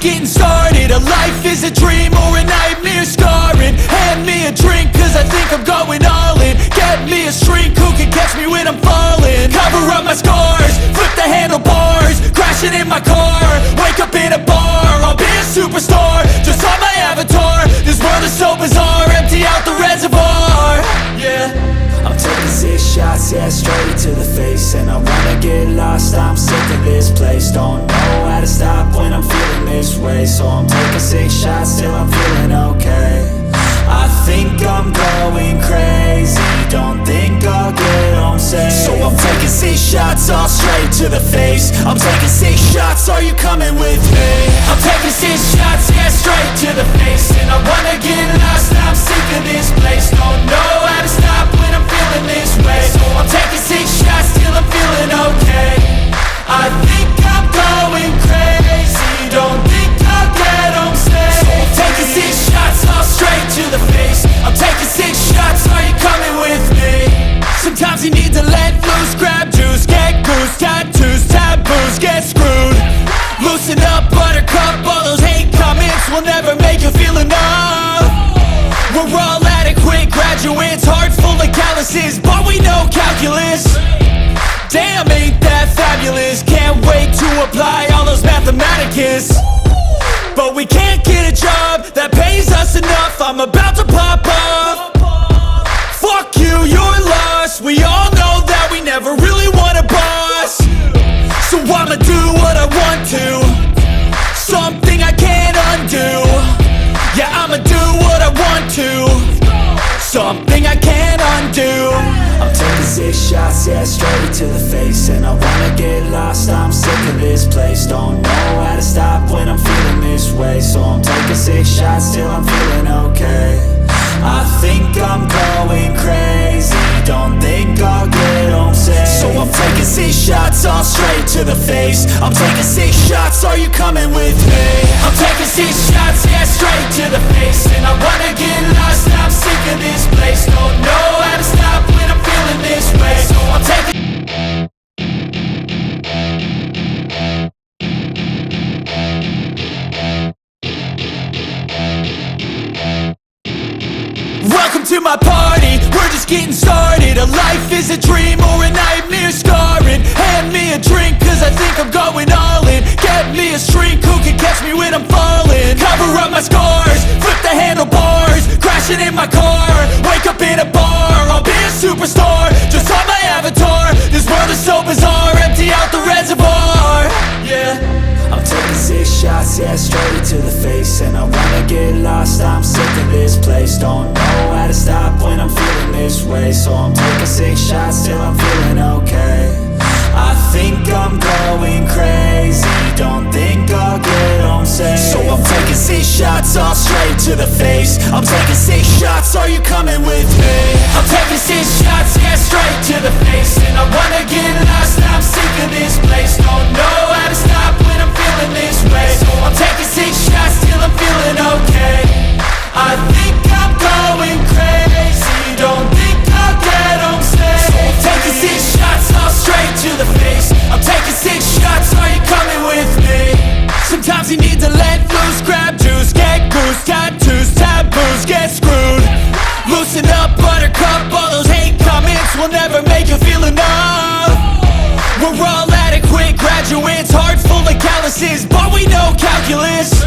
getting started. A life is a dream or a nightmare scarring. Hand me a drink cause I think I'm going all in. Get me a shrink who can catch me when I'm falling. Cover up my scars, flip the handlebars, crashing in my car, wake up in a bar. I'll be a superstar, just on my avatar. This world is so bizarre, empty out the reservoir. Yeah, I'm taking 6 shots, yeah, straight to the face. And I wanna get lost, I'm sick of this place. Don't know how to stop when I'm feeling this way. So I'm taking 6 shots till I'm feeling okay. I think I'm going crazy, don't think I'll get home safe. So I'm taking 6 shots, all straight to the face. I'm taking 6 shots, are you coming with me? I'm taking 6 shots, yeah, straight to the face. And I wanna get lost, I'm sick of this place. Don't know how to stop when I'm feeling this way. So I'm taking 6 shots till I'm feeling okay. I think I'm going crazy, don't think I'll get home safe. So I'm taking 6 shots, all straight to the face. I'm taking 6 shots, are you coming with me? sometimes you need to let loose, grab juice, get goose, tattoos, taboos, get screwed. Loosen up, buttercup, all those hate comments will never make you feel enough. We're all adequate graduates, hearts full of calluses, but we know calculus. Damn, ain't that fabulous? Can't wait to apply all those mathematicus. But we can't get a job that pays us enough. I'm about to pop off. Fuck you, you're lost. We all know that we never really want a boss. So I'ma do what I want to, something I can't undo. Yeah, I'ma do what I want to, something I can't undo. I'm taking 6 shots, yeah, straight to the face. And I wanna get lost, I'm sick of this place. Don't know how to stop when I'm feeling this way. So I'm taking 6 shots till I'm feeling okay. I think I'm going crazy, don't think I'll get home safe. So I'm taking 6 shots, all straight to the face. I'm taking 6 shots, are you coming with me? I'm taking 6 shots, yeah, straight to the face. And I wanna get lost, I'm sick of this place. Don't know how to stop when I'm feeling this way. So I'm taking Welcome to my party, we're just getting started. A life is a dream or a nightmare scarring. Hand me a drink cause I think I'm going all in. Get me a shrink who can catch me when I'm falling. Cover up my scars, flip the handlebars, crashing in my car, wake up in a bar. I'll be a superstar, just on my avatar. This world is so bizarre, empty out the reservoir. Yeah, I'm taking 6 shots, yeah, straight to the face. And I wanna get lost, I'm sick of this place. Don't know how to stop when I'm feeling this way. So I'm taking 6 shots till I'm feeling okay. I think I'm going crazy, don't think I'll get home safe. So I'm taking 6 shots, all straight to the face. I'm taking 6 shots, are you coming with me? I'm taking 6 shots, yeah, straight to the face. And I wanna get lost, I'm sick of this place. Don't know how to stop when I'm feeling this way. So I'm taking 6 shots till I'm feeling okay. I think I'm going crazy, don't think I'll get home safe. So I'm taking 6 shots, all straight to the face. I'm taking 6 shots, are you coming with me? Sometimes you need to let loose, grab juice, get goose, tattoos, taboos, get screwed. Loosen up, buttercup, all those hate comments will never make you feel enough. We're all adequate graduates, hearts full of calluses, but we know calculus.